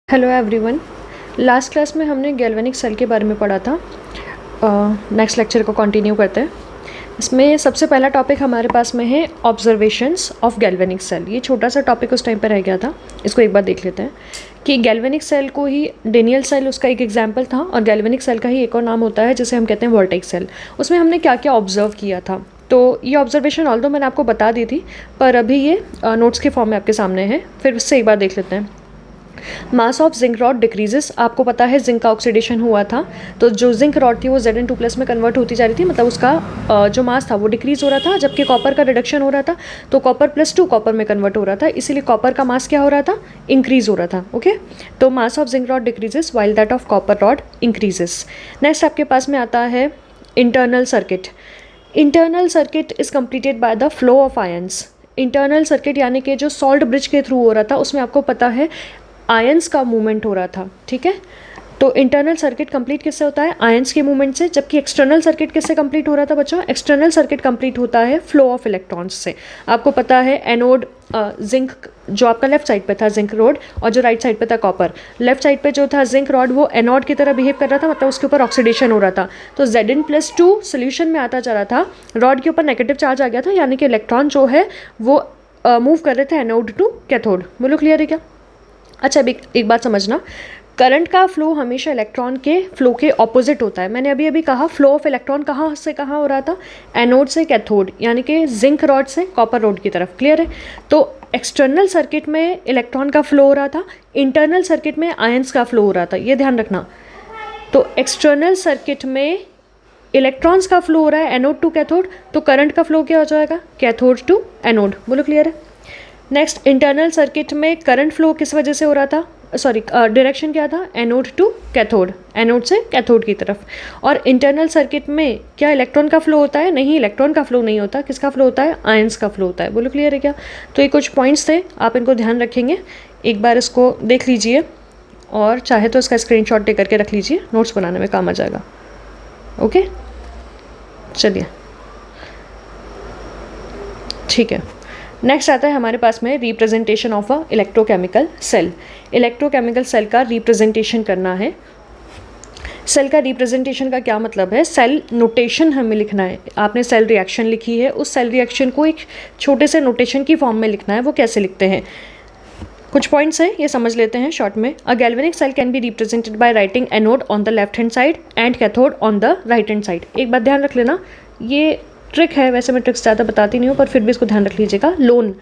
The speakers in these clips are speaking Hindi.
Hello everyone. लास्ट क्लास में हमने गैल्वेनिक सेल के बारे में पढ़ा था। नेक्स्ट लेक्चर को कंटिन्यू करते हैं। इसमें सबसे पहला टॉपिक हमारे पास में है ऑब्जर्वेशंस ऑफ गैल्वेनिक सेल। ये छोटा सा टॉपिक उस टाइम पर रह गया था, इसको एक बार देख लेते हैं कि गैल्वेनिक सेल को ही डेनियल सेल उसका एक एग्जाम्पल था और गैल्वेनिक सेल का ही एक और नाम होता है जिसे हम कहते हैं वोल्टेइक सेल। उसमें हमने क्या क्या ऑब्जर्व किया था, तो ये ऑब्जर्वेशन ऑल्दो मैंने आपको बता दी थी पर अभी ये नोट्स के फॉर्म में आपके सामने है, फिर उससे एक बार देख लेते हैं। Mass of zinc rod decreases, आपको पता है जिंक का ऑक्सीडेशन हुआ था, तो जो जिंक रॉड थी वो Zn2+ में कन्वर्ट होती जा रही थी, मतलब उसका जो मास था वो डिक्रीज हो रहा था, जबकि कॉपर का रिडक्शन हो रहा था, तो कॉपर +2 कॉपर में कन्वर्ट हो रहा था, इसीलिए कॉपर का मास क्या हो रहा था, इंक्रीज हो रहा था। ओके, तो mass of zinc rod decreases while that of copper rod increases. Next आपके पास में आता है internal circuit. Internal circuit is completed by the flow of ions. Internal circuit यानी कि जो सॉल्ट ब्रिज के थ्रू हो रहा था, उसमें आपको पता है आयंस का मूवमेंट हो रहा था। ठीक है, तो इंटरनल सर्किट कंप्लीट किससे होता है, आयंस के मूवमेंट से, जबकि एक्सटर्नल सर्किट किससे कंप्लीट हो रहा था बच्चों, एक्सटर्नल सर्किट कंप्लीट होता है फ्लो ऑफ इलेक्ट्रॉन्स से। आपको पता है एनोड जिंक जो आपका लेफ्ट साइड पे था जिंक रोड, और जो राइट साइड पे था कॉपर। लेफ्ट साइड पे जो था जिंक रॉड वो एनोड की तरह बिहेव कर रहा था, मतलब उसके ऊपर ऑक्सीडेशन हो रहा था, तो Zn+2 सोल्यूशन में आता जा रहा था, रॉड के ऊपर नेगेटिव चार्ज आ गया था, यानी कि इलेक्ट्रॉन जो है वो मूव कर रहे थे एनोड टू कैथोड। बोलो क्लियर है क्या? अच्छा, अभी एक बात समझना, करंट का फ्लो हमेशा इलेक्ट्रॉन के फ्लो के ऑपोजिट होता है। मैंने अभी कहा फ्लो ऑफ इलेक्ट्रॉन कहाँ से कहाँ हो रहा था, एनोड से कैथोड, यानी कि जिंक रॉड से कॉपर रॉड की तरफ। क्लियर है? तो एक्सटर्नल सर्किट में इलेक्ट्रॉन का फ्लो हो रहा था, इंटरनल सर्किट में आयंस का फ्लो हो रहा था, ये ध्यान रखना। तो एक्सटर्नल सर्किट में इलेक्ट्रॉन्स का फ्लो हो रहा है एनोड टू कैथोड, तो करंट का फ्लो क्या हो जाएगा, कैथोड टू एनोड। बोलो क्लियर है? नेक्स्ट, इंटरनल सर्किट में करंट फ्लो किस वजह से हो रहा था, सॉरी डायरेक्शन क्या था, एनोड टू कैथोड, एनोड से कैथोड की तरफ। और इंटरनल सर्किट में क्या इलेक्ट्रॉन का फ्लो होता है, नहीं, इलेक्ट्रॉन का फ्लो नहीं होता, किसका फ्लो होता है, आयंस का फ्लो होता है। बोलो क्लियर है क्या? तो ये कुछ पॉइंट्स थे, आप इनको ध्यान रखेंगे, एक बार इसको देख लीजिए और चाहे तो इसका स्क्रीनशॉट लेकर के रख लीजिए, नोट्स बनाने में काम आ जाएगा। ओके, चलिए ठीक है। नेक्स्ट आता है हमारे पास में representation of a electrochemical cell. Electrochemical cell का रिप्रेजेंटेशन करना है। सेल का रिप्रेजेंटेशन का क्या मतलब है, सेल नोटेशन हमें लिखना है। आपने सेल रिएक्शन लिखी है, उस सेल रिएक्शन को एक छोटे से नोटेशन की फॉर्म में लिखना है। वो कैसे लिखते हैं, कुछ पॉइंट्स हैं, ये समझ लेते हैं शॉर्ट में। A galvanic cell can be represented by writing anode on the left hand side and cathode on the right hand side. एक बात ध्यान रख लेना, ये ट्रिक है, वैसे मैं ट्रिक्स ज़्यादा बताती नहीं हूँ पर फिर भी इसको ध्यान रख लीजिएगा। लोन,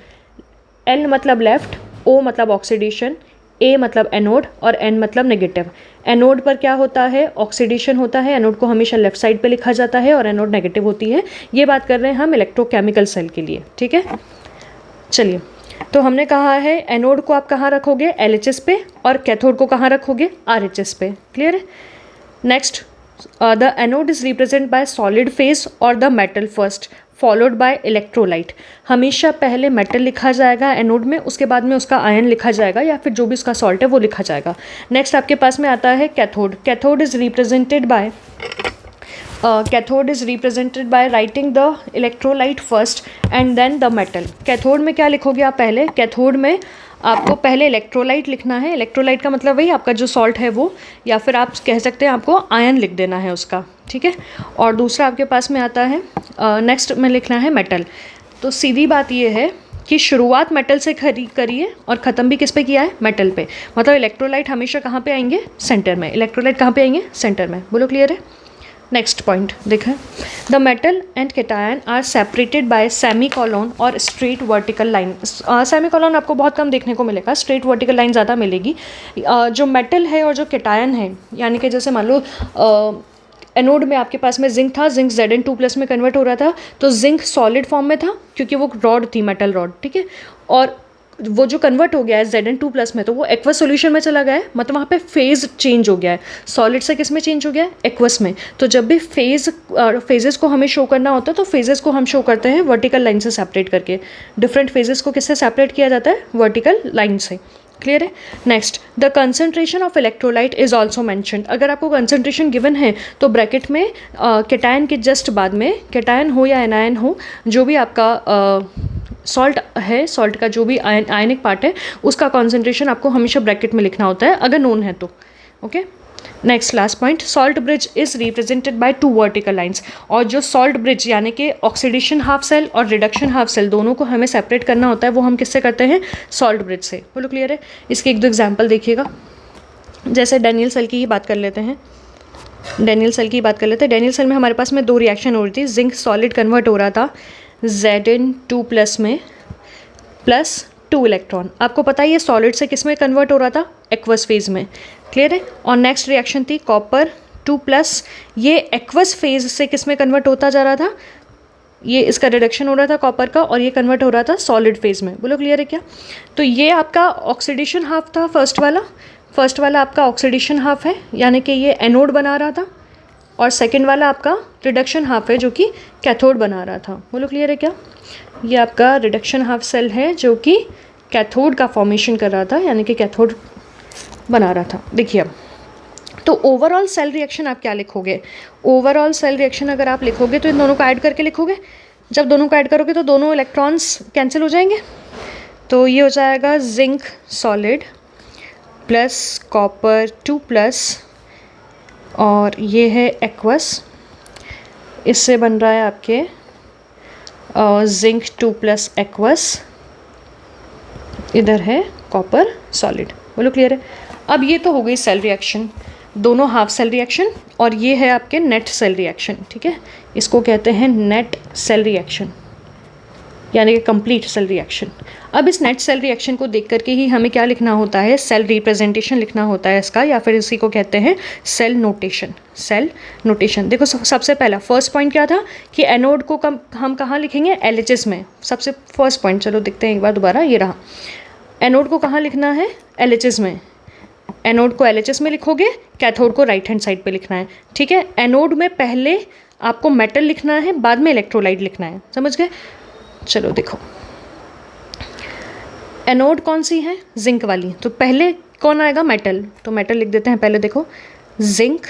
एल मतलब लेफ्ट, ओ मतलब ऑक्सीडेशन, ए मतलब एनोड और एन मतलब नेगेटिव। एनोड पर क्या होता है, ऑक्सीडेशन होता है, एनोड को हमेशा लेफ्ट साइड पे लिखा जाता है और एनोड नेगेटिव होती है। ये बात कर रहे हैं हम इलेक्ट्रोकेमिकल सेल के लिए। ठीक है, चलिए, तो हमने कहा है एनोड को आप कहाँ रखोगे, LHS पे, और कैथोड को कहाँ रखोगे, RH पे। क्लियर है? Next, the anode is represented by solid phase और the metal first followed by electrolyte। हमेशा पहले मेटल लिखा जाएगा एनोड में, उसके बाद में उसका आयन लिखा जाएगा या फिर जो भी उसका सॉल्ट है वो लिखा जाएगा। नेक्स्ट आपके पास में आता है cathode. Cathode is represented by writing the electrolyte first and then the metal. Cathode में क्या लिखोगे आप, पहले कैथोड में आपको पहले इलेक्ट्रोलाइट लिखना है। इलेक्ट्रोलाइट का मतलब वही आपका जो सॉल्ट है वो, या फिर आप कह सकते हैं आपको आयन लिख देना है उसका। ठीक है, और दूसरा आपके पास में आता है नेक्स्ट में लिखना है मेटल। तो सीधी बात ये है कि शुरुआत मेटल से करिए और ख़त्म भी किस पे किया है, मेटल पे। मतलब इलेक्ट्रोलाइट हमेशा कहाँ पे आएंगे, सेंटर में। इलेक्ट्रोलाइट कहाँ पे आएंगे, सेंटर में। बोलो क्लियर है? नेक्स्ट पॉइंट देखें, the metal and cation are separated by semicolon और स्ट्रेट वर्टिकल लाइन। सेमीकोलन आपको बहुत कम देखने को मिलेगा, स्ट्रेट वर्टिकल लाइन ज़्यादा मिलेगी। जो मेटल है और जो कैटायन है, यानी कि जैसे मान लो एनोड में आपके पास में जिंक था, जिंक Zn2+ में कन्वर्ट हो रहा था, तो जिंक सॉलिड फॉर्म में था क्योंकि वो रॉड थी, मेटल रॉड। ठीक है, और वो जो कन्वर्ट हो गया है Zn2+ में, तो वो एक्वस सॉल्यूशन में चला गया है, मतलब वहाँ पे फेज चेंज हो गया है। सॉलिड से किस में चेंज हो गया है, एक्वस में। तो जब भी फेजेस को हमें शो करना होता है, तो फेजेस को हम शो करते हैं वर्टिकल लाइन से सेपरेट करके। डिफरेंट फेजेस को किससे सेपरेट किया जाता है, वर्टिकल लाइन से। क्लियर है? Next, the concentration of electrolyte is also mentioned. अगर आपको कंसंट्रेशन गिवन है तो ब्रैकेट में कैटायन के जस्ट बाद में, कैटायन हो या एनायन हो, जो भी आपका सॉल्ट है, सॉल्ट का जो भी आयनिक पार्ट है उसका कॉन्सेंट्रेशन आपको हमेशा ब्रैकेट में लिखना होता है अगर नोन है तो। Okay, next last point, salt bridge is represented bye 2 vertical lines. और जो सॉल्ट ब्रिज यानी कि ऑक्सीडेशन हाफ सेल और रिडक्शन हाफ सेल दोनों को हमें सेपरेट करना होता है, वो हम किससे करते हैं? सॉल्ट ब्रिज से। बोलो क्लियर है? इसके 1-2 एग्जाम्पल देखिएगा। जैसे डैनियल सेल की ही बात कर लेते हैं। डैनियल सेल की बात कर लेते हैं। डैनियल सेल में हमारे पास में 2 रिएक्शन हो रही थी। जिंक सॉलिड कन्वर्ट हो रहा था Zn2+ में प्लस 2 इलेक्ट्रॉन। आपको पता है ये सॉलिड से किस में कन्वर्ट हो रहा था? एक्वस फेज में। क्लियर है? और नेक्स्ट रिएक्शन थी कॉपर 2+, ये एक्वस फेज से किस में कन्वर्ट होता जा रहा था? ये इसका रिडक्शन हो रहा था कॉपर का और ये कन्वर्ट हो रहा था सॉलिड फेज में। बोलो क्लियर है क्या? तो ये आपका ऑक्सीडेशन हाफ था फर्स्ट वाला आपका ऑक्सीडेशन हाफ है, यानी कि ये एनोड बना रहा था, और सेकंड वाला आपका रिडक्शन हाफ है जो कि कैथोड बना रहा था। बोलो क्लियर है क्या? ये आपका रिडक्शन हाफ सेल है जो कि कैथोड का फॉर्मेशन कर रहा था, यानी कि कैथोड बना रहा था। देखिए अब तो ओवरऑल सेल रिएक्शन आप क्या लिखोगे? ओवरऑल सेल रिएक्शन अगर आप लिखोगे तो इन दोनों को ऐड करके लिखोगे। जब दोनों को ऐड करोगे तो दोनों इलेक्ट्रॉन्स कैंसिल हो जाएंगे, तो ये हो जाएगा जिंक सॉलिड प्लस कॉपर 2+, और ये है एक्वस, इससे बन रहा है आपके जिंक 2+ एक्वस, इधर है कॉपर सॉलिड। बोलो क्लियर है? अब ये तो हो गई सेल रिएक्शन, दोनों हाफ सेल रिएक्शन, और ये है आपके नेट सेल रिएक्शन। ठीक है, इसको कहते हैं नेट सेल रिएक्शन, यानी कि कंप्लीट सेल रिएक्शन। अब इस नेट सेल रिएक्शन को देख करके ही हमें क्या लिखना होता है? सेल रिप्रेजेंटेशन लिखना होता है इसका, या फिर इसी को कहते हैं सेल नोटेशन। सेल नोटेशन देखो, सबसे पहला फर्स्ट पॉइंट क्या था कि एनोड को हम कहाँ लिखेंगे? LHS में। सबसे फर्स्ट पॉइंट, चलो देखते हैं एक बार दोबारा, ये रहा। एनोड को कहाँ लिखना है? LHS में। एनोड को LHS में लिखोगे, कैथोड को राइट हैंड साइड पे लिखना है। ठीक है, एनोड में पहले आपको मेटल लिखना है, बाद में इलेक्ट्रोलाइट लिखना है। समझ गए? चलो देखो, एनोड कौन सी है? जिंक वाली। तो पहले कौन आएगा? मेटल। तो मेटल लिख देते हैं पहले, देखो जिंक,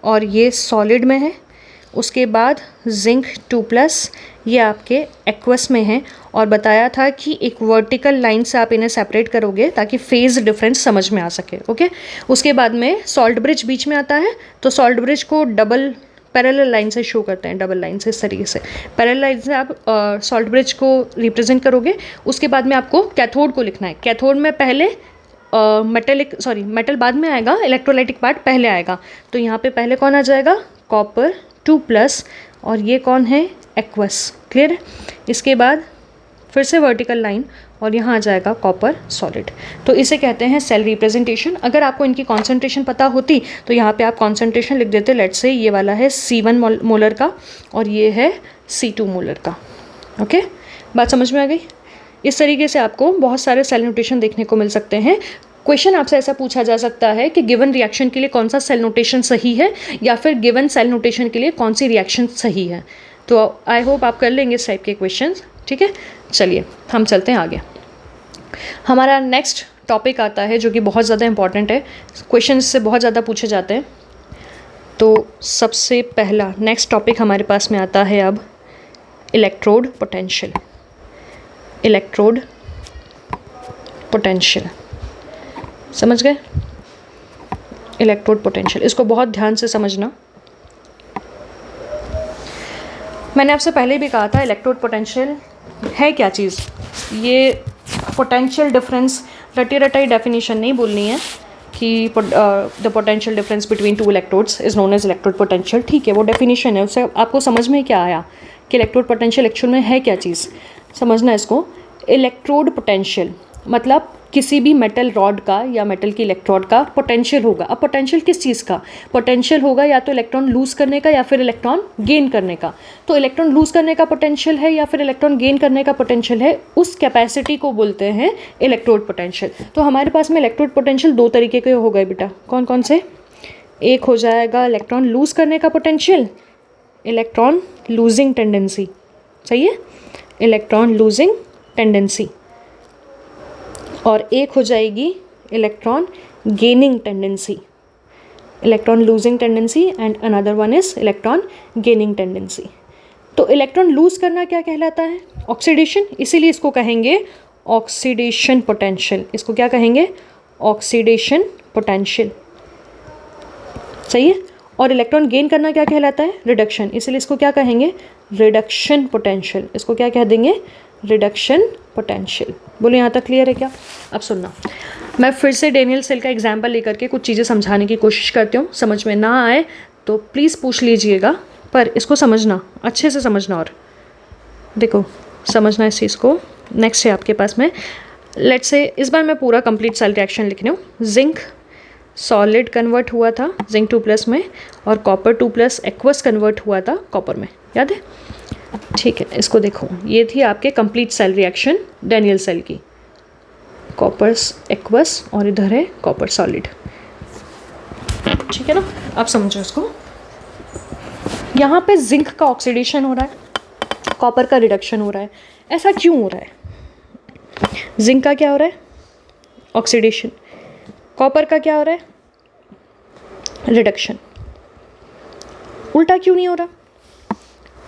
और ये सॉलिड में है। उसके बाद जिंक 2+, ये आपके एक्वस में है, और बताया था कि एक वर्टिकल लाइन से आप इन्हें सेपरेट करोगे ताकि फेज डिफरेंस समझ में आ सके। ओके, उसके बाद में सॉल्ट ब्रिज बीच में आता है, तो सॉल्ट ब्रिज को डबल पैरेलल लाइन से शो करते हैं, डबल लाइन से, इस तरीके से पैरेलल लाइन से आप सॉल्ट ब्रिज को रिप्रेजेंट करोगे। उसके बाद में आपको कैथोड को लिखना है। कैथोड में पहले मेटल बाद में आएगा, इलेक्ट्रोलाइटिक पार्ट पहले आएगा। तो यहाँ पे पहले कौन आ जाएगा? कॉपर 2+, और ये कौन है? एक्वस। क्लियर है? इसके बाद फिर से वर्टिकल लाइन, और यहाँ आ जाएगा कॉपर सॉलिड। तो इसे कहते हैं सेल रिप्रेजेंटेशन। अगर आपको इनकी कॉन्सेंट्रेशन पता होती तो यहाँ पे आप कॉन्सेंट्रेशन लिख देते। लेट्स से ये वाला है C1 मोलर का, और ये है C2 मोलर का। ओके, बात समझ में आ गई? इस तरीके से आपको बहुत सारे सेल नोटेशन देखने को मिल सकते हैं। क्वेश्चन आपसे ऐसा पूछा जा सकता है कि गिवन रिएक्शन के लिए कौन सा सेल नोटेशन सही है, या फिर गिवन सेल नोटेशन के लिए कौन सी रिएक्शन सही है। तो आई होप आप कर लेंगे इस टाइप के क्वेश्चन। ठीक है, चलिए हम चलते हैं आगे। हमारा नेक्स्ट टॉपिक आता है जो कि बहुत ज़्यादा इंपॉर्टेंट है, क्वेश्चन इससे बहुत ज़्यादा पूछे जाते हैं। तो सबसे पहला नेक्स्ट टॉपिक हमारे पास में आता है अब इलेक्ट्रोड पोटेंशियल। इलेक्ट्रोड पोटेंशियल, समझ गए? इलेक्ट्रोड पोटेंशियल, इसको बहुत ध्यान से समझना। मैंने आपसे पहले भी कहा था इलेक्ट्रोड पोटेंशियल है क्या चीज़। ये पोटेंशियल डिफरेंस, रटी रटाई डेफिनेशन नहीं बोलनी है कि the potential difference between 2 electrodes is known as electrode potential. ठीक है, वो डेफिनेशन है, उससे आपको समझ में क्या आया कि इलेक्ट्रोड पोटेंशियल एक्चुअल में है क्या चीज़। समझना इसको। इलेक्ट्रोड पोटेंशियल मतलब किसी भी मेटल रॉड का या मेटल की इलेक्ट्रोड का पोटेंशियल होगा। अब पोटेंशियल किस चीज़ का? पोटेंशियल होगा या तो इलेक्ट्रॉन लूज करने का या फिर इलेक्ट्रॉन गेन करने का। तो इलेक्ट्रॉन लूज करने का पोटेंशियल है या फिर इलेक्ट्रॉन गेन करने का पोटेंशियल है, उस कैपेसिटी को बोलते हैं इलेक्ट्रोड पोटेंशियल। तो हमारे पास में इलेक्ट्रोड पोटेंशियल 2 तरीके के हो गए बेटा। कौन कौन से? एक हो जाएगा इलेक्ट्रॉन लूज करने का पोटेंशियल, इलेक्ट्रॉन लूजिंग टेंडेंसी। सही है, इलेक्ट्रॉन लूजिंग टेंडेंसी। और एक हो जाएगी electron gaining tendency. Electron losing tendency and another one is electron gaining tendency. तो इलेक्ट्रॉन लूज करना क्या कहलाता है? ऑक्सीडेशन, इसीलिए इसको कहेंगे ऑक्सीडेशन पोटेंशियल। इसको क्या कहेंगे? Oxidation potential. सही है। और इलेक्ट्रॉन गेन करना क्या कहलाता है? रिडक्शन, इसीलिए इसको क्या कहेंगे? Reduction potential. इसको क्या कह देंगे? Reduction potential. बोलो यहाँ तक क्लियर है क्या? अब सुनना, मैं फिर से डेनियल सेल का एग्जाम्पल लेकर के कुछ चीज़ें समझाने की कोशिश करती हूँ। समझ में ना आए तो प्लीज़ पूछ लीजिएगा, पर इसको समझना, अच्छे से समझना। और देखो, समझना इस चीज़ को। नेक्स्ट है आपके पास में, लेट्स से इस बार मैं पूरा कंप्लीट सेल रिएक्शन लिख रही हूँ। जिंक सॉलिड कन्वर्ट हुआ था जिंक 2+ में, और कॉपर 2+ एक्वस कन्वर्ट हुआ था कॉपर में, याद है? ठीक है, इसको देखो, ये थी आपके complete cell reaction Daniell cell की। कॉपर एक्वस और इधर है कॉपर सॉलिड। ठीक है ना? आप समझो इसको। यहाँ पे जिंक का ऑक्सीडेशन हो रहा है, कॉपर का रिडक्शन हो रहा है। ऐसा क्यों हो रहा है? जिंक का क्या हो रहा है? ऑक्सीडेशन। कॉपर का क्या हो रहा है? रिडक्शन। उल्टा क्यों नहीं हो रहा?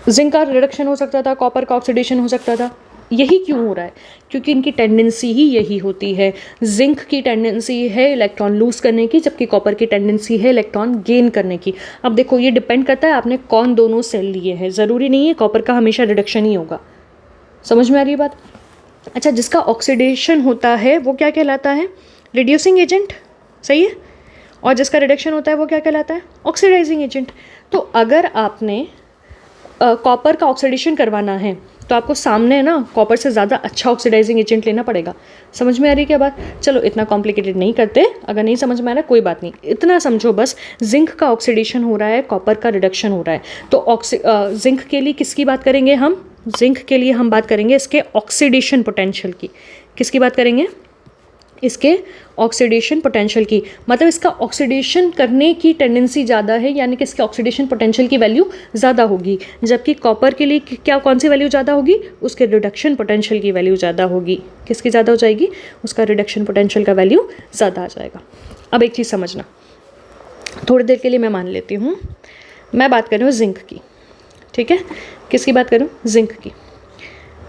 जिंक का रिडक्शन हो सकता था, कॉपर का ऑक्सीडेशन हो सकता था। यही क्यों हो रहा है? क्योंकि इनकी टेंडेंसी ही यही होती है। जिंक की टेंडेंसी है इलेक्ट्रॉन लूज करने की, जबकि कॉपर की टेंडेंसी है इलेक्ट्रॉन गेन करने की। अब देखो, ये डिपेंड करता है आपने कौन दोनों सेल लिए हैं। ज़रूरी नहीं है कॉपर का हमेशा रिडक्शन ही होगा। समझ में आ रही है बात? अच्छा, जिसका ऑक्सीडेशन होता है वो क्या कहलाता है? Reducing agent. सही है। और जिसका रिडक्शन होता है वो क्या कहलाता है? Oxidising agent. तो अगर आपने कॉपर का ऑक्सीडेशन करवाना है तो आपको सामने ना कॉपर से ज़्यादा अच्छा ऑक्सीडाइजिंग एजेंट लेना पड़ेगा। समझ में आ रही है क्या बात? चलो, इतना कॉम्प्लिकेटेड नहीं करते। अगर नहीं समझ में आ रहा कोई बात नहीं, इतना समझो बस। जिंक का ऑक्सीडेशन हो रहा है, कॉपर का रिडक्शन हो रहा है। तो जिंक के लिए किसकी बात करेंगे हम? जिंक के लिए हम बात करेंगे इसके ऑक्सीडेशन पोटेंशियल की। किसकी बात करेंगे? इसके ऑक्सीडेशन पोटेंशियल की। मतलब इसका ऑक्सीडेशन करने की टेंडेंसी ज़्यादा है, यानी कि इसके ऑक्सीडेशन पोटेंशियल की वैल्यू ज़्यादा होगी। जबकि कॉपर के लिए क्या, कौन सी वैल्यू ज़्यादा होगी? उसके रिडक्शन पोटेंशियल की वैल्यू ज़्यादा होगी। किसकी ज़्यादा हो जाएगी? उसका रिडक्शन पोटेंशियल का वैल्यू ज़्यादा आ जाएगा। अब एक चीज़ समझना, थोड़ी देर के लिए मैं मान लेती हूँ, मैं बात कर रही हूँ जिंक की। ठीक है, किसकी बात करूँ? जिंक की।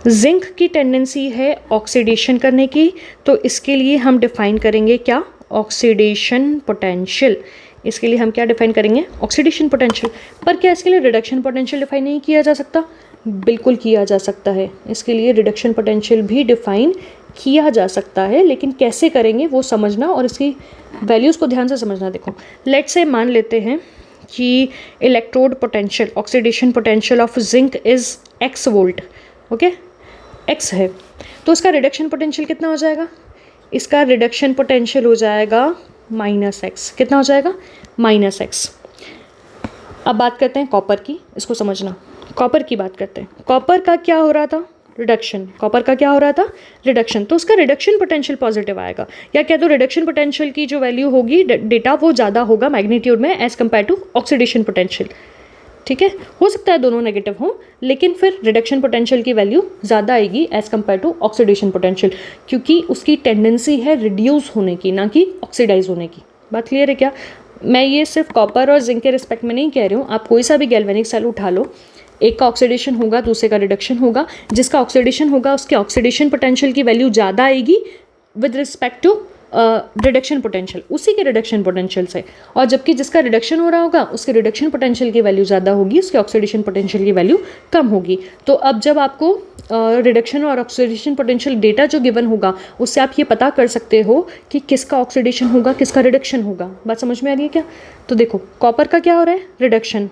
जिंक की टेंडेंसी है ऑक्सीडेशन करने की, तो इसके लिए हम डिफाइन करेंगे क्या? Oxidation potential. इसके लिए हम क्या डिफाइन करेंगे? Oxidation potential. पर क्या इसके लिए रिडक्शन पोटेंशियल डिफाइन नहीं किया जा सकता? बिल्कुल किया जा सकता है। इसके लिए रिडक्शन पोटेंशियल भी डिफाइन किया जा सकता है, लेकिन कैसे करेंगे वो समझना और इसकी वैल्यूज़ को ध्यान से समझना। देखो, लेट्स से मान लेते हैं कि electrode potential, oxidation potential of zinc is x volt. Okay, x है, तो इसका रिडक्शन पोटेंशियल कितना हो जाएगा? इसका रिडक्शन पोटेंशियल हो जाएगा -x। कितना हो जाएगा? -x। अब बात करते हैं कॉपर की, इसको समझना। कॉपर की बात करते हैं। कॉपर का क्या हो रहा था? रिडक्शन। कॉपर का क्या हो रहा था? रिडक्शन। तो उसका रिडक्शन पोटेंशियल पॉजिटिव आएगा, या क्या? तो रिडक्शन पोटेंशियल की जो वैल्यू होगी डेटा, वो ज़्यादा होगा मैग्नीट्यूड में as compare to oxidation potential. ठीक है, हो सकता है दोनों नेगेटिव हो, लेकिन फिर रिडक्शन पोटेंशियल की वैल्यू ज़्यादा आएगी as compare to oxidation potential, क्योंकि उसकी टेंडेंसी है रिड्यूस होने की, ना कि ऑक्सीडाइज होने की। बात क्लियर है क्या? मैं ये सिर्फ कॉपर और जिंक के रिस्पेक्ट में नहीं कह रही हूँ। आप कोई सा भी गैल्वेनिक सेल उठा लो, एक का ऑक्सीडेशन होगा, दूसरे का रिडक्शन होगा। जिसका ऑक्सीडेशन होगा उसके ऑक्सीडेशन पोटेंशियल की वैल्यू ज़्यादा आएगी with respect to reduction potential, उसी के रिडक्शन पोटेंशियल से। और जबकि जिसका रिडक्शन हो रहा होगा उसके रिडक्शन पोटेंशियल की वैल्यू ज़्यादा होगी, उसके ऑक्सीडेशन पोटेंशियल की वैल्यू कम होगी। तो अब जब आपको रिडक्शन और ऑक्सीडेशन पोटेंशियल डेटा जो गिवन होगा, उससे आप ये पता कर सकते हो कि किसका ऑक्सीडेशन होगा, किसका रिडक्शन होगा। बात समझ में आ रही है क्या? तो देखो, कॉपर का क्या हो रहा है? रिडक्शन,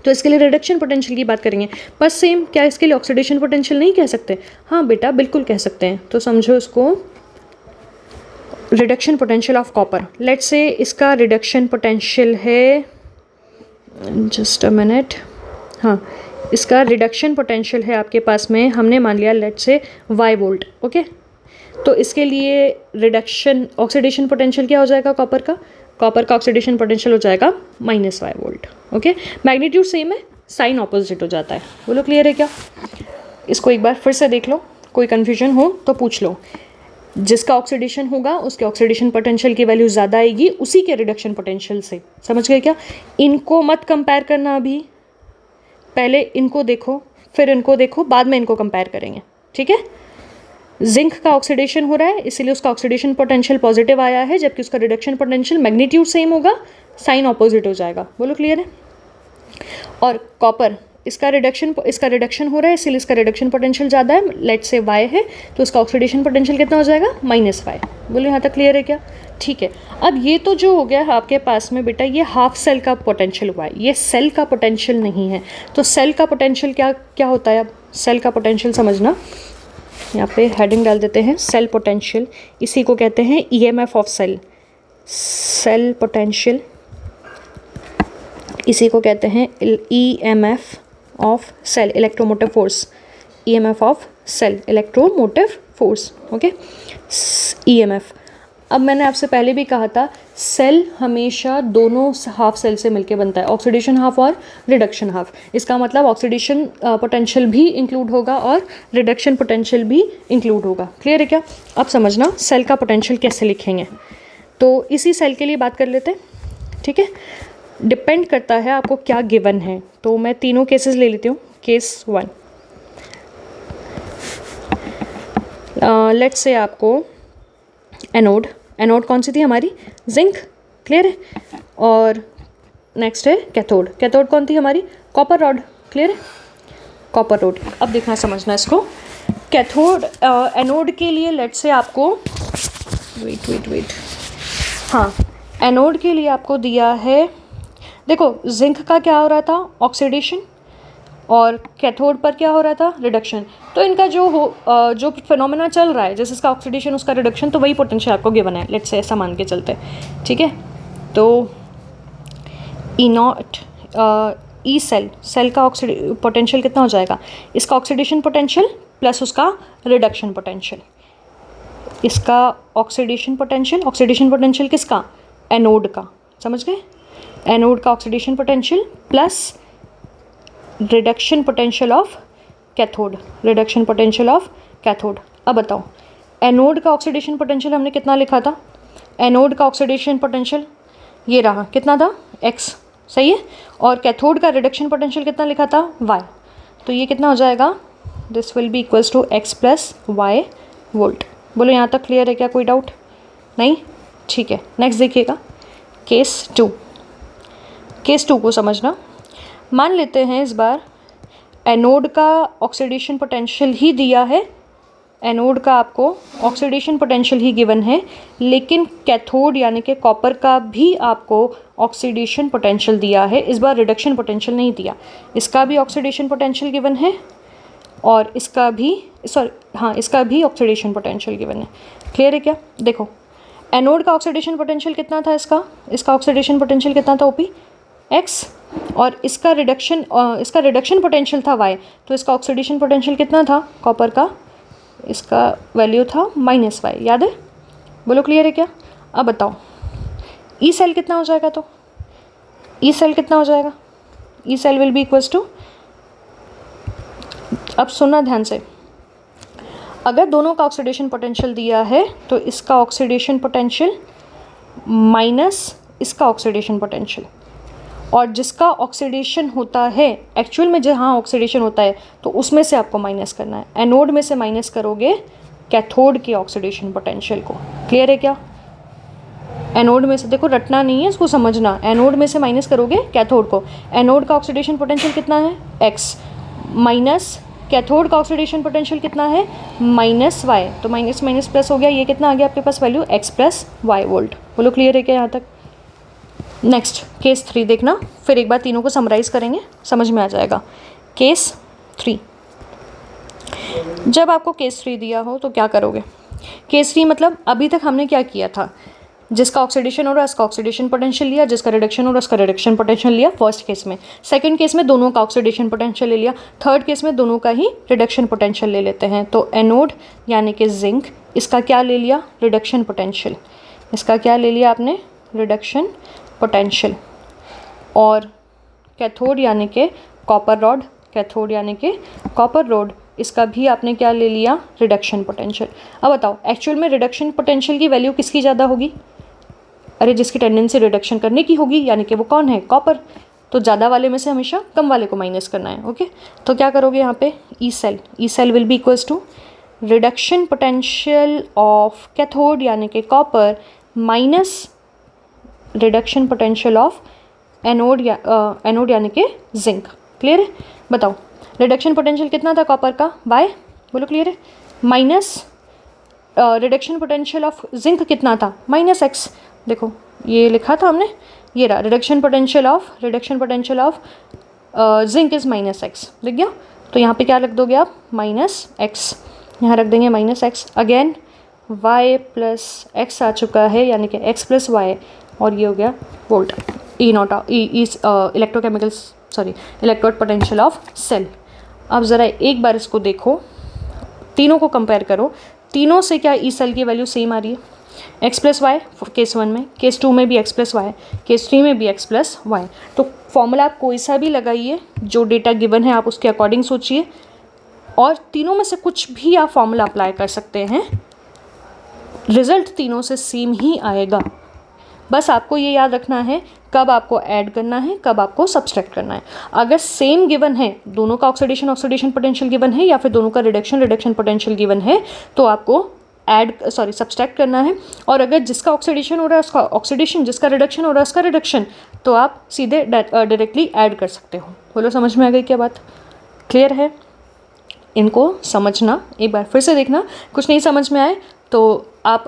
तो इसके लिए रिडक्शन पोटेंशियल की बात करेंगे। पर सेम, क्या इसके लिए ऑक्सीडेशन पोटेंशियल नहीं कह सकते? हाँ बेटा, बिल्कुल कह सकते हैं। तो समझो इसको, reduction potential of copper. Let's say इसका रिडक्शन पोटेंशियल है, जस्ट अ मिनट, हाँ, इसका रिडक्शन पोटेंशियल है आपके पास में, हमने मान लिया let's say y volt. Okay, तो इसके लिए रिडक्शन ऑक्सीडेशन पोटेंशियल क्या हो जाएगा कॉपर का? कॉपर का ऑक्सीडेशन पोटेंशियल हो जाएगा -y volt. Okay, magnitude same है, साइन ऑपोजिट हो जाता है। बोलो क्लियर है क्या? इसको एक बार फिर से देख लो, कोई कन्फ्यूजन हो तो पूछ लो। जिसका ऑक्सीडेशन होगा उसके ऑक्सीडेशन पोटेंशियल की वैल्यू ज़्यादा आएगी उसी के रिडक्शन पोटेंशियल से। समझ गए क्या? इनको मत कंपेयर करना, अभी पहले इनको देखो, फिर इनको देखो, बाद में इनको कंपेयर करेंगे, ठीक है। जिंक का ऑक्सीडेशन हो रहा है, इसीलिए उसका ऑक्सीडेशन पोटेंशियल पॉजिटिव आया है, जबकि उसका रिडक्शन पोटेंशियल मैग्नीट्यूड सेम होगा, साइन ऑपोजिट हो जाएगा। बोलो क्लियर है। और कॉपर, इसका रिडक्शन हो रहा है, इसीलिए इसका रिडक्शन पोटेंशियल ज़्यादा है, लेट्स से वाई है, तो इसका ऑक्सीडेशन पोटेंशियल कितना हो जाएगा, -y। बोलो यहाँ तक क्लियर है क्या? ठीक है। अब ये तो जो हो गया आपके पास में बेटा, ये हाफ सेल का पोटेंशियल हुआ है, ये सेल का पोटेंशियल नहीं है। तो सेल का पोटेंशियल क्या होता है? अब सेल का पोटेंशियल समझना, यहाँ पे हेडिंग डाल देते हैं, सेल पोटेंशियल, इसी को कहते हैं EMF of cell. Cell potential, इसी को कहते हैं EMF of cell, electromotive force. EMF of cell, electromotive force, okay, EMF। अब मैंने आपसे पहले भी कहा था, सेल हमेशा दोनों हाफ सेल से मिलके बनता है, ऑक्सीडेशन हाफ और रिडक्शन हाफ। इसका मतलब ऑक्सीडेशन पोटेंशियल भी इंक्लूड होगा और रिडक्शन पोटेंशियल भी इंक्लूड होगा। क्लियर है क्या? अब समझना सेल का पोटेंशियल कैसे लिखेंगे। तो इसी सेल के लिए बात कर लेते हैं, ठीक है। डिपेंड करता है आपको क्या गिवन है, तो मैं तीनों केसेस ले लेती हूँ। केस 1, लेट्स से आपको एनोड कौन सी थी हमारी? जिंक, क्लियर है। और नेक्स्ट है कैथोड कौन थी हमारी? कॉपर रॉड, क्लियर है, कॉपर रॉड। अब देखना समझना इसको, कैथोड एनोड के लिए लेट्स से आपको वेट, हाँ, एनोड के लिए आपको दिया है, देखो जिंक का क्या हो रहा था? ऑक्सीडेशन, और कैथोड पर क्या हो रहा था? रिडक्शन। तो इनका जो फिनोमेना चल रहा है, जैसे इसका ऑक्सीडेशन उसका रिडक्शन, तो वही पोटेंशियल आपको गिवन है, लेट्स से ऐसा मान के चलते हैं, ठीक है। तो ई सेल का पोटेंशियल कितना हो जाएगा? इसका ऑक्सीडेशन पोटेंशियल प्लस उसका रिडक्शन पोटेंशियल। इसका ऑक्सीडेशन पोटेंशियल किसका? एनोड का, समझ गए? एनोड का oxidation potential plus reduction potential of cathode, अब बताओ, एनोड का ऑक्सीडेशन पोटेंशियल हमने कितना लिखा था? एनोड का ऑक्सीडेशन पोटेंशियल ये रहा, कितना था? x, सही है। और कैथोड का रिडक्शन पोटेंशियल कितना लिखा था? y। तो ये कितना हो जाएगा? This will be equals to x plus y volt. बोलो यहाँ तक क्लियर है क्या? कोई डाउट नहीं? ठीक है। नेक्स्ट देखिएगा, केस 2 को समझना। मान लेते हैं इस बार एनोड का ऑक्सीडेशन पोटेंशियल ही दिया है, एनोड का आपको ऑक्सीडेशन पोटेंशियल ही गिवन है, लेकिन कैथोड यानी कि कॉपर का भी आपको ऑक्सीडेशन पोटेंशियल दिया है। इस बार रिडक्शन पोटेंशियल नहीं दिया, इसका भी ऑक्सीडेशन पोटेंशियल गिवन है और इसका भी ऑक्सीडेशन पोटेंशियल गिवन है। क्लियर है क्या? देखो, एनोड का ऑक्सीडेशन पोटेंशियल कितना था? इसका ऑक्सीडेशन पोटेंशियल कितना था? OP x, और इसका रिडक्शन पोटेंशियल था y, तो इसका ऑक्सीडेशन पोटेंशियल कितना था कॉपर का? इसका वैल्यू था -y, याद है? बोलो क्लियर है क्या? अब बताओ ई सेल कितना हो जाएगा? तो ई सेल कितना हो जाएगा? E cell will be equals to, अब सुनना ध्यान से, अगर दोनों का ऑक्सीडेशन पोटेंशियल दिया है तो इसका ऑक्सीडेशन पोटेंशियल माइनस इसका ऑक्सीडेशन पोटेंशियल, और जिसका ऑक्सीडेशन होता है एक्चुअल में जहाँ ऑक्सीडेशन होता है तो उसमें से आपको माइनस करना है। एनोड में से माइनस करोगे कैथोड के ऑक्सीडेशन पोटेंशियल को। क्लियर है क्या? एनोड में से, देखो रटना नहीं है, इसको समझना, एनोड में से माइनस करोगे कैथोड को। एनोड का ऑक्सीडेशन पोटेंशियल कितना है? x, माइनस कैथोड का ऑक्सीडेशन पोटेंशियल कितना है? -y। तो माइनस माइनस प्लस हो गया, ये कितना आ गया आपके पास value? x plus y volt. बोलो क्लियर है क्या यहाँ तक? नेक्स्ट केस 3 देखना, फिर एक बार तीनों को समराइज़ करेंगे, समझ में आ जाएगा। केस 3, जब आपको केस 3 दिया हो तो क्या करोगे? केस 3 मतलब अभी तक हमने क्या किया था? जिसका ऑक्सीडेशन हो रहा है उसका ऑक्सीडेशन पोटेंशियल लिया, जिसका रिडक्शन हो रहा है उसका रिडक्शन पोटेंशियल लिया फर्स्ट केस में। सेकंड केस में दोनों का ऑक्सीडेशन पोटेंशियल ले लिया, थर्ड केस में दोनों का ही रिडक्शन पोटेंशियल ले लेते हैं। तो एनोड यानी कि जिंक, इसका क्या ले लिया? Reduction potential. इसका क्या ले लिया आपने? Reduction potential. और कैथोड यानी कि कॉपर रॉड, इसका भी आपने क्या ले लिया? Reduction potential. अब बताओ एक्चुअल में रिडक्शन पोटेंशियल की वैल्यू किसकी ज़्यादा होगी? अरे जिसकी टेंडेंसी रिडक्शन करने की होगी, यानी कि वो कौन है? कॉपर। तो ज़्यादा वाले में से हमेशा कम वाले को माइनस करना है। ओके, तो क्या करोगे यहाँ पे, E cell will be equals to reduction potential of cathode यानी कि copper minus reduction potential of anode यानी कि जिंक। क्लियर है? बताओ रिडक्शन पोटेंशियल कितना था कॉपर का, वाई, बोलो क्लियर है, minus reduction potential of zinc कितना था, माइनस एक्स। देखो ये लिखा था हमने, ये रहा reduction potential of zinc is minus x, लिख गया। तो यहाँ पे क्या रख दोगे आप, माइनस एक्स, यहाँ रख देंगे minus x. Again y plus x आ चुका है यानी कि x प्लस वाई, और ये हो गया volt, E naught electrode potential of cell. अब ज़रा एक बार इसको देखो, तीनों को कंपेयर करो, तीनों से क्या ई सेल की वैल्यू सेम आ रही है, x प्लस वाई केस 1 में, केस 2 में भी x प्लस वाई, केस 3 में भी x प्लस वाई। तो फॉर्मूला आप कोई सा भी लगाइए, जो डेटा गिवन है आप उसके अकॉर्डिंग सोचिए, और तीनों में से कुछ भी आप फॉर्मूला अप्लाई कर सकते हैं, रिजल्ट तीनों से सेम ही आएगा। बस आपको ये याद रखना है कब आपको ऐड करना है, कब आपको सब्सट्रैक्ट करना है। अगर सेम गिवन है, दोनों का ऑक्सीडेशन पोटेंशियल गिवन है, या फिर दोनों का रिडक्शन पोटेंशियल गिवन है, तो आपको सब्सट्रैक्ट करना है। और अगर जिसका ऑक्सीडेशन हो रहा है उसका ऑक्सीडेशन, जिसका रिडक्शन हो रहा है उसका रिडक्शन, तो आप सीधे डायरेक्टली ऐड कर सकते हो। बोलो समझ में आ गई क्या बात, क्लियर है? इनको समझना, एक बार फिर से देखना, कुछ नहीं समझ में आए तो आप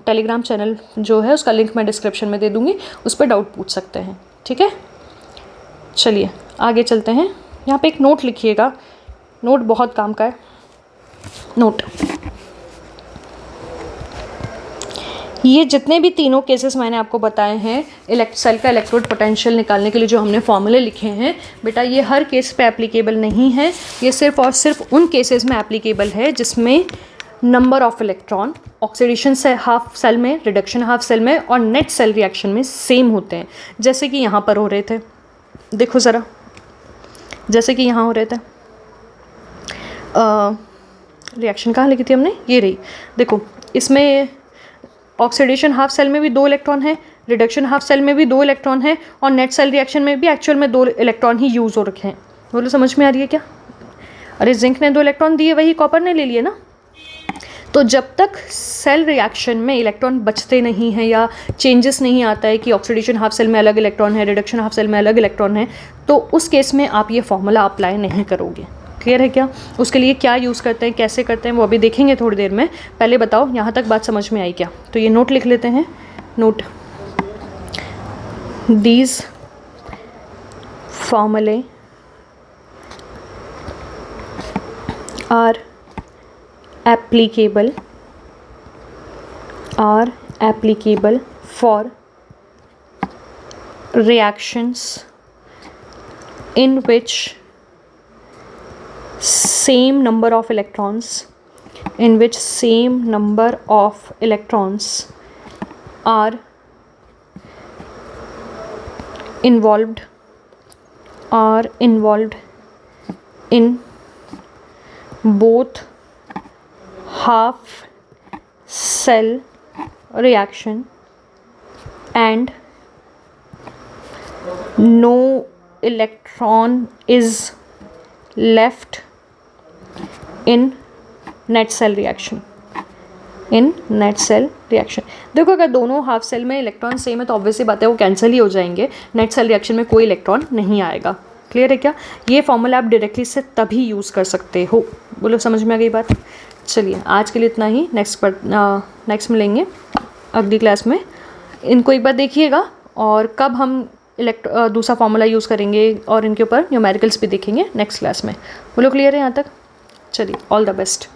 टेलीग्राम चैनल जो है उसका लिंक मैं डिस्क्रिप्शन में दे दूँगी, उस पर डाउट पूछ सकते हैं। ठीक है, चलिए आगे चलते हैं। यहाँ पे एक नोट लिखिएगा, नोट बहुत काम का है। नोट, ये जितने भी तीनों केसेस मैंने आपको बताए हैं सेल का इलेक्ट्रोड पोटेंशियल निकालने के लिए जो हमने फॉर्मूले लिखे हैं, बेटा ये हर केस पे एप्लीकेबल नहीं है, ये सिर्फ और सिर्फ उन केसेस में एप्लीकेबल है जिसमें नंबर ऑफ इलेक्ट्रॉन ऑक्सीडेशन से हाफ सेल में, रिडक्शन हाफ सेल में और नेट सेल रिएक्शन में सेम होते हैं। जैसे कि यहाँ पर हो रहे थे, देखो ज़रा, जैसे कि यहाँ हो रहे थे, रिएक्शन कहाँ लिखी थी हमने, ये रही, देखो इसमें ऑक्सीडेशन हाफ सेल में भी 2 इलेक्ट्रॉन है, रिडक्शन हाफ सेल में भी 2 इलेक्ट्रॉन है, और नेट सेल रिएक्शन में भी एक्चुअल में 2 इलेक्ट्रॉन ही यूज़ हो रखे हैं। बोलो समझ में आ रही है क्या? अरे जिंक ने 2 इलेक्ट्रॉन दिए, वही कॉपर ने ले लिए ना। तो जब तक सेल रिएक्शन में इलेक्ट्रॉन बचते नहीं हैं या चेंजेस नहीं आता है कि ऑक्सीडेशन हाफ सेल में अलग इलेक्ट्रॉन है, रिडक्शन हाफ सेल में अलग इलेक्ट्रॉन है, तो उस केस में आप ये फॉर्मूला अप्लाई नहीं करोगे। क्लियर है क्या? उसके लिए क्या यूज़ करते हैं, कैसे करते हैं, वो अभी देखेंगे थोड़ी देर में। पहले बताओ यहाँ तक बात समझ में आई क्या? तो ये नोट लिख लेते हैं। नोट, दीज फॉर्मूले are applicable for reactions in which same number of electrons are involved in both half cell reaction and no electron is left in net cell reaction. देखो अगर दोनों हाफ सेल में इलेक्ट्रॉन सेम है तो ऑब्वियसली बात है वो कैंसिल ही हो जाएंगे, नेट सेल रिएक्शन में कोई इलेक्ट्रॉन नहीं आएगा। क्लियर है क्या? ये फॉर्मूला आप डायरेक्टली से तभी यूज़ कर सकते हो। बोलो समझ में आ गई बात? चलिए आज के लिए इतना ही, नेक्स्ट मिलेंगे अगली क्लास में। इनको एक बार देखिएगा, और कब हम दूसरा फार्मूला यूज़ करेंगे और इनके ऊपर न्यूमेरिकल्स भी देखेंगे नेक्स्ट क्लास में। बोलो क्लियर है यहाँ तक? चलिए, ऑल द बेस्ट।